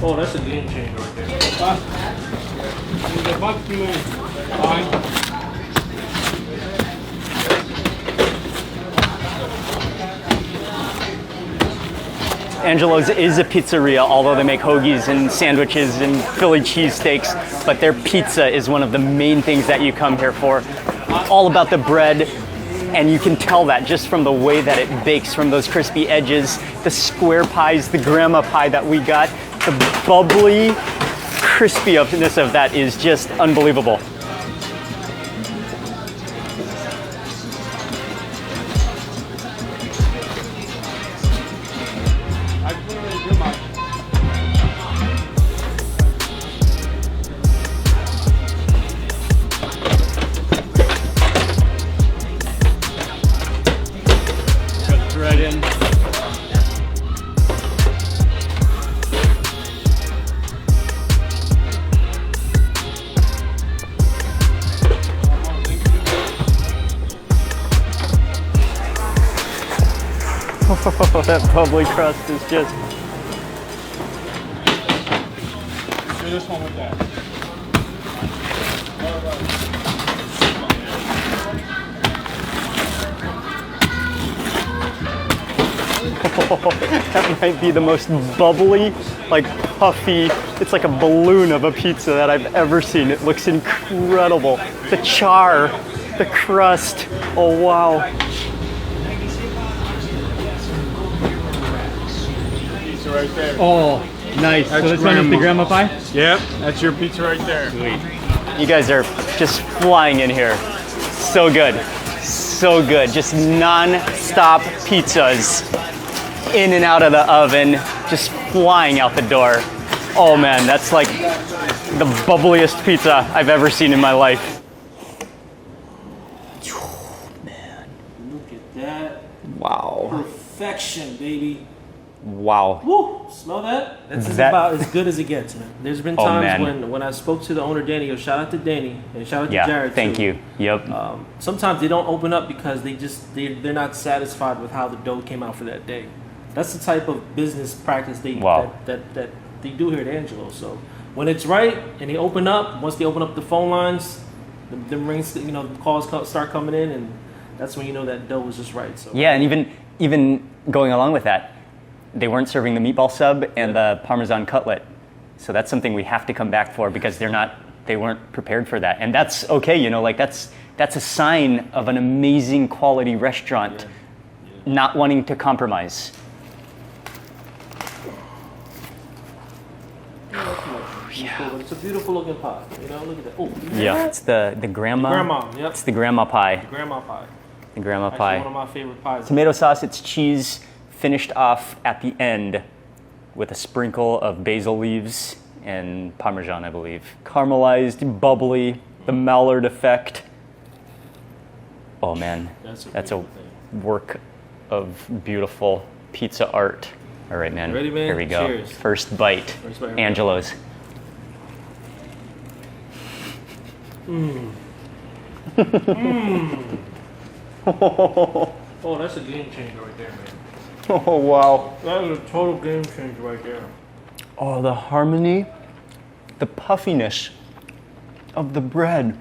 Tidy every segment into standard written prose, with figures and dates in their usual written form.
Oh, that's a game changer right there. Angelo's is a pizzeria, although they make hoagies and sandwiches and Philly cheesesteaks, but their pizza is one of the main things that you come here for. All about the bread, and you can tell that just from the way that it bakes, from those crispy edges, the square pies, the grandma pie that we got, the bubbly crispiness of that is just unbelievable. Oh, that bubbly crust is just... Do this one with that. That might be the most bubbly, like puffy, it's like a balloon of a pizza that I've ever seen. It looks incredible. The char, the crust, oh wow. Pizza right there. Oh, nice. That's so this one is the grandma pie? Yep, that's your pizza right there. Sweet. You guys are just flying in here. So good. So good. Just non-stop pizzas in and out of the oven, just flying out the door. Oh man, that's like the bubbliest pizza I've ever seen in my life. Man, look at that. Wow. Perfection, baby. Wow. Woo! Smell that? That's about as good as it gets, man. There's been times when I spoke to the owner, Danny. Shout out to Danny and shout out to Jared. Thank you. Yep. Sometimes they don't open up because they're not satisfied with how the dough came out for that day. That's the type of business practice that they do here at Angelo. So when it's right and they open up, once they open up the phone lines, the rings, the calls start coming in, and that's when you know that dough was just right. So yeah, and even going along with that, they weren't serving the meatball sub and the Parmesan cutlet. So that's something we have to come back for because they weren't prepared for that. And that's okay, that's a sign of an amazing quality restaurant not wanting to compromise. Yeah. It's a beautiful looking pie. Look at that. Oh, yeah, it's the grandma. Yep. It's the grandma pie. The grandma pie. The grandma Actually, pie. One of my favorite pies. Tomato sauce, it's cheese finished off at the end with a sprinkle of basil leaves and Parmesan, I believe. Caramelized, bubbly, the Maillard effect. Oh man, that's a work of beautiful pizza art. All right, man. Ready, man? Here we go. Cheers. First bite. Angelo's. Oh, that's a game changer right there, man. Oh, wow. That is a total game changer right there. Oh, the harmony, the puffiness of the bread,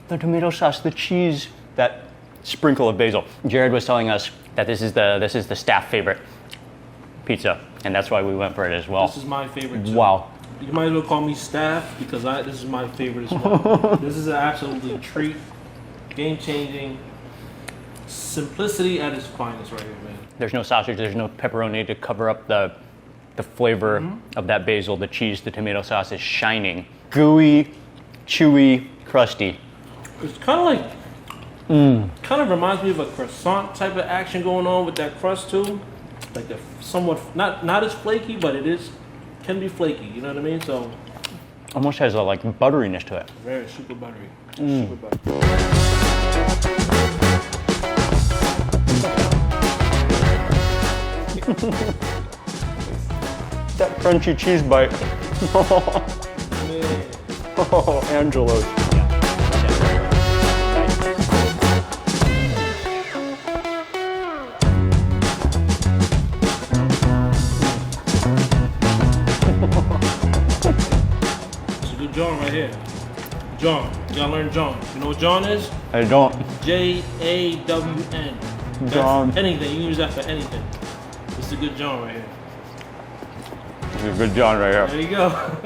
the tomato sauce, the cheese, that sprinkle of basil. Jared was telling us that this is the staff favorite pizza, and that's why we went for it as well. This is my favorite too. Wow. You might as well call me staff because this is my favorite as well. This is an absolutely treat, game-changing, simplicity at its finest right here, man. There's no sausage, there's no pepperoni to cover up the flavor of that basil, the cheese, the tomato sauce is shining. Gooey, chewy, crusty. It's kind of like, kind of reminds me of a croissant type of action going on with that crust too. Like a somewhat, not as flaky, but can be flaky, you know what I mean? So almost has a butteriness to it. Very super buttery. Super buttery. That crunchy cheese bite. Oh, Angelo's. John right here. John. You gotta learn John. You know what John is? I don't. Jawn. John. Anything. You can use that for anything. It's a good John right here. It's a good John right here. There you go.